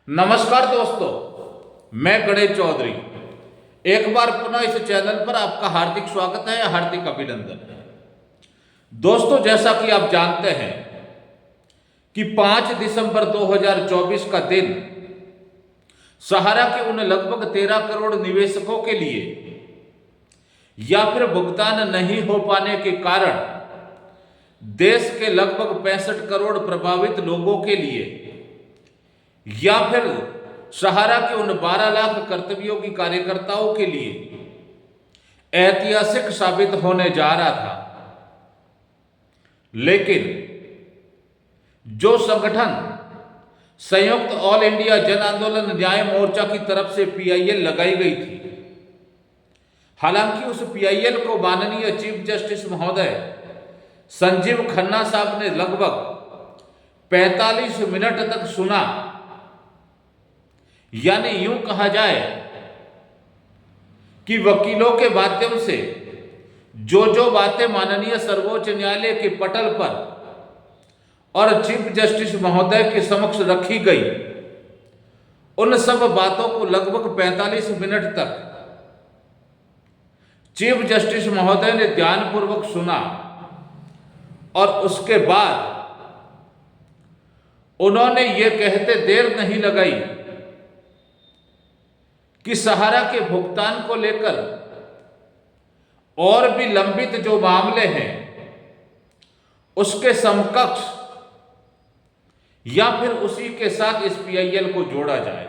नमस्कार दोस्तों, मैं गणेश चौधरी एक बार पुनः इस चैनल पर आपका हार्दिक स्वागत है, हार्दिक अभिनंदन। दोस्तों, जैसा कि आप जानते हैं कि 5 दिसंबर 2024 का दिन सहारा के उन लगभग 13 करोड़ निवेशकों के लिए या फिर भुगतान नहीं हो पाने के कारण देश के लगभग 65 करोड़ प्रभावित लोगों के लिए या फिर सहारा के उन 12 लाख कर्तव्योगी कार्यकर्ताओं के लिए ऐतिहासिक साबित होने जा रहा था। लेकिन जो संगठन संयुक्त ऑल इंडिया जन आंदोलन न्याय मोर्चा की तरफ से पीआईएल लगाई गई थी, हालांकि उस पीआईएल को माननीय चीफ जस्टिस महोदय संजीव खन्ना साहब ने लगभग 45 मिनट तक सुना। यानी यूं कहा जाए कि वकीलों के माध्यम से जो बातें माननीय सर्वोच्च न्यायालय के पटल पर और चीफ जस्टिस महोदय के समक्ष रखी गई, उन सब बातों को लगभग 45 मिनट तक चीफ जस्टिस महोदय ने ध्यानपूर्वक सुना और उसके बाद उन्होंने ये कहते देर नहीं लगाई कि सहारा के भुगतान को लेकर और भी लंबित जो मामले हैं उसके समकक्ष या फिर उसी के साथ इस पीआईएल को जोड़ा जाए।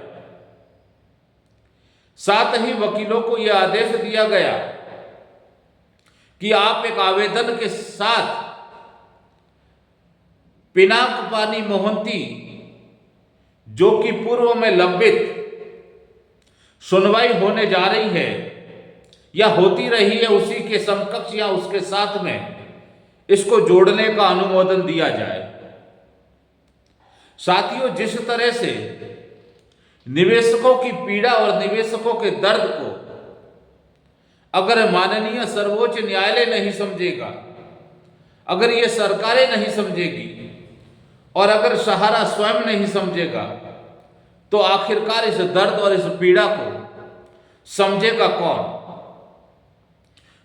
साथ ही वकीलों को यह आदेश दिया गया कि आप एक आवेदन के साथ पिनाकपानी मोहंती, जो कि पूर्व में लंबित सुनवाई होने जा रही है या होती रही है, उसी के समकक्ष या उसके साथ में इसको जोड़ने का अनुमोदन दिया जाए। साथियों, जिस तरह से निवेशकों की पीड़ा और निवेशकों के दर्द को अगर माननीय सर्वोच्च न्यायालय नहीं समझेगा, अगर ये सरकारें नहीं समझेगी और अगर सहारा स्वयं नहीं समझेगा, तो आखिरकार इस दर्द और इस पीड़ा को समझेगा कौन?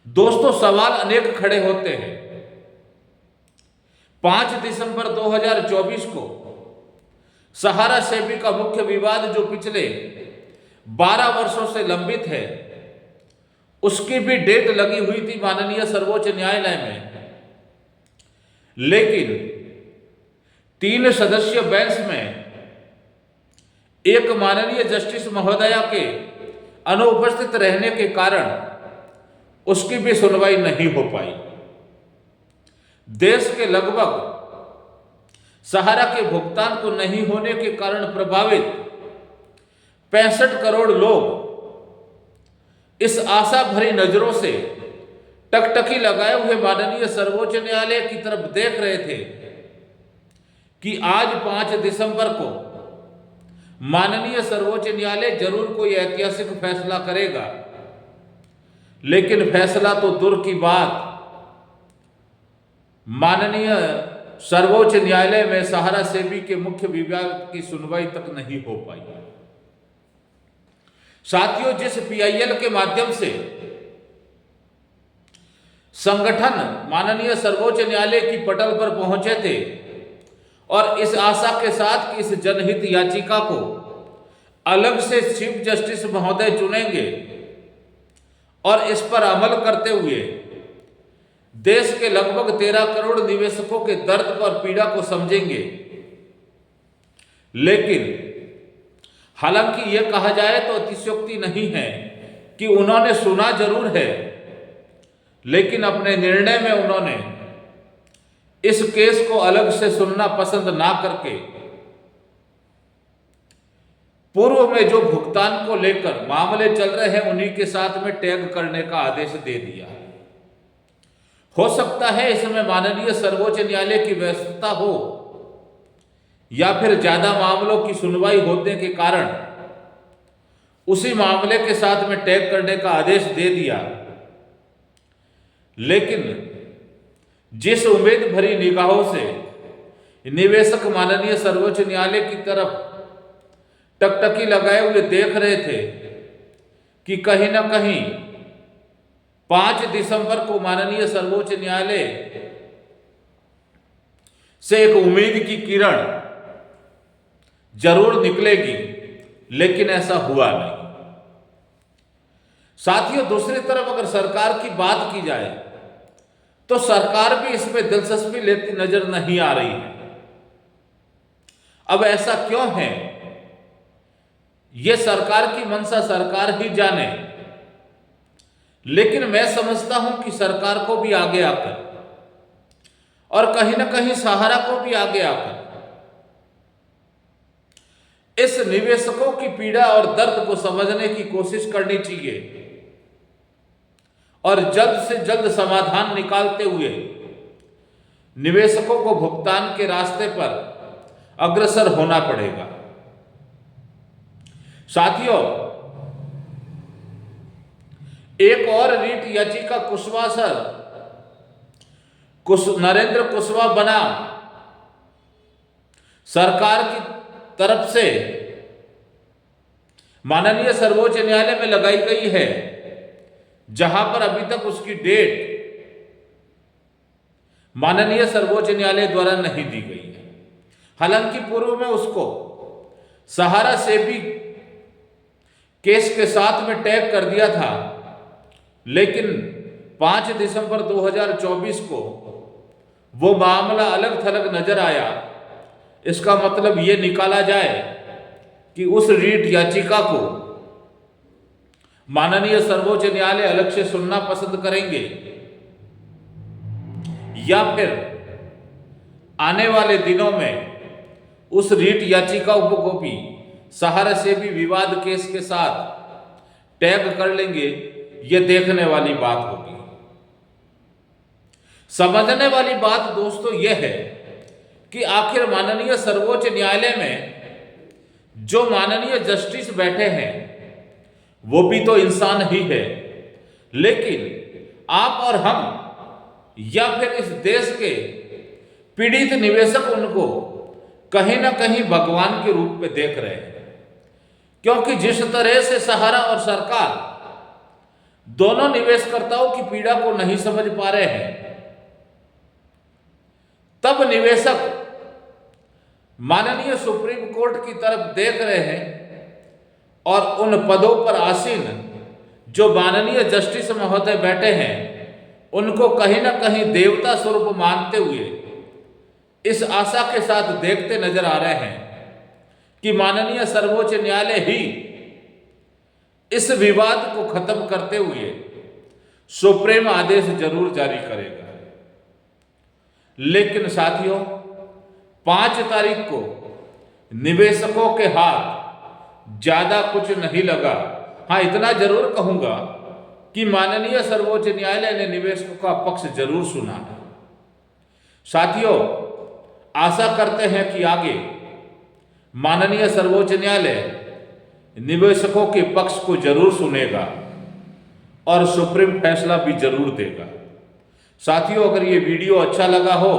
दोस्तों, सवाल अनेक खड़े होते हैं। 5 दिसंबर 2024 को सहारा सेबी का मुख्य विवाद जो पिछले 12 वर्षों से लंबित है, उसकी भी डेट लगी हुई थी माननीय सर्वोच्च न्यायालय में। लेकिन 3 सदस्यीय बेंच में एक माननीय जस्टिस महोदया के अनुपस्थित रहने के कारण उसकी भी सुनवाई नहीं हो पाई। देश के लगभग सहारा के भुगतान को नहीं होने के कारण प्रभावित 65 करोड़ लोग इस आशा भरी नजरों से टकटकी लगाए हुए माननीय सर्वोच्च न्यायालय की तरफ देख रहे थे कि आज 5 दिसंबर को माननीय सर्वोच्च न्यायालय जरूर कोई ऐतिहासिक फैसला करेगा। लेकिन फैसला तो दूर की बात, माननीय सर्वोच्च न्यायालय में सहारा सेबी के मुख्य विवाद की सुनवाई तक नहीं हो पाई। साथियों, जिस पीआईएल के माध्यम से संगठन माननीय सर्वोच्च न्यायालय की पटल पर पहुंचे थे और इस आशा के साथ कि इस जनहित याचिका को अलग से चीफ जस्टिस महोदय चुनेंगे और इस पर अमल करते हुए देश के लगभग 13 करोड़ निवेशकों के दर्द और पीड़ा को समझेंगे। लेकिन हालांकि यह कहा जाए तो अतिशयोक्ति नहीं है कि उन्होंने सुना जरूर है, लेकिन अपने निर्णय में उन्होंने इस केस को अलग से सुनना पसंद ना करके पूर्व में जो भुगतान को लेकर मामले चल रहे हैं उन्हीं के साथ में टैग करने का आदेश दे दिया। हो सकता है इसमें माननीय सर्वोच्च न्यायालय की व्यस्तता हो या फिर ज्यादा मामलों की सुनवाई होने के कारण उसी मामले के साथ में टैग करने का आदेश दे दिया। लेकिन जिस उम्मीद भरी निगाहों से निवेशक माननीय सर्वोच्च न्यायालय की तरफ टकटकी लगाए हुए देख रहे थे कि कहीं ना कहीं 5 दिसंबर को माननीय सर्वोच्च न्यायालय से एक उम्मीद की किरण जरूर निकलेगी, लेकिन ऐसा हुआ नहीं। साथियों, दूसरी तरफ अगर सरकार की बात की जाए तो सरकार भी इसमें दिलचस्पी लेती नजर नहीं आ रही है। अब ऐसा क्यों है, यह सरकार की मंशा सरकार ही जाने, लेकिन मैं समझता हूं कि सरकार को भी आगे आकर और कहीं ना कहीं सहारा को भी आगे आकर इस निवेशकों की पीड़ा और दर्द को समझने की कोशिश करनी चाहिए और जल्द से जल्द समाधान निकालते हुए निवेशकों को भुगतान के रास्ते पर अग्रसर होना पड़ेगा। साथियों, एक और रीट याचिका नरेंद्र कुशवाहा बनाम सरकार की तरफ से माननीय सर्वोच्च न्यायालय में लगाई गई है, जहां पर अभी तक उसकी डेट माननीय सर्वोच्च न्यायालय द्वारा नहीं दी गई है। हालांकि पूर्व में उसको सहारा से भी केस के साथ में टैग कर दिया था, लेकिन 5 दिसंबर 2024 को वो मामला अलग थलग नजर आया। इसका मतलब ये निकाला जाए कि उस रीट याचिका को माननीय सर्वोच्च न्यायालय अलग से सुनना पसंद करेंगे, या फिर आने वाले दिनों में उस रीट याचिका को भी सहारा से भी विवाद केस के साथ टैग कर लेंगे। यह देखने वाली बात होगी। समझने वाली बात दोस्तों यह है कि आखिर माननीय सर्वोच्च न्यायालय में जो माननीय जस्टिस बैठे हैं वो भी तो इंसान ही है, लेकिन आप और हम या फिर इस देश के पीड़ित निवेशक उनको कहीं ना कहीं भगवान के रूप में देख रहे हैं, क्योंकि जिस तरह से सहारा और सरकार दोनों निवेशकर्ताओं की पीड़ा को नहीं समझ पा रहे हैं, तब निवेशक माननीय सुप्रीम कोर्ट की तरफ देख रहे हैं और उन पदों पर आसीन जो माननीय जस्टिस महोदय बैठे हैं उनको कहीं ना कहीं देवता स्वरूप मानते हुए इस आशा के साथ देखते नजर आ रहे हैं कि माननीय सर्वोच्च न्यायालय ही इस विवाद को खत्म करते हुए सुप्रीम आदेश जरूर जारी करेगा। लेकिन साथियों, 5 तारीख को निवेशकों के हाथ ज्यादा कुछ नहीं लगा। हाँ, इतना जरूर कहूंगा कि माननीय सर्वोच्च न्यायालय ने निवेशकों का पक्ष जरूर सुना है। साथियों, आशा करते हैं कि आगे माननीय सर्वोच्च न्यायालय निवेशकों के पक्ष को जरूर सुनेगा और सुप्रीम फैसला भी जरूर देगा। साथियों, अगर ये वीडियो अच्छा लगा हो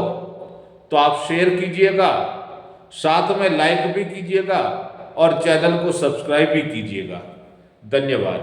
तो आप शेयर कीजिएगा, साथ में लाइक भी कीजिएगा और चैनल को सब्सक्राइब भी कीजिएगा। धन्यवाद।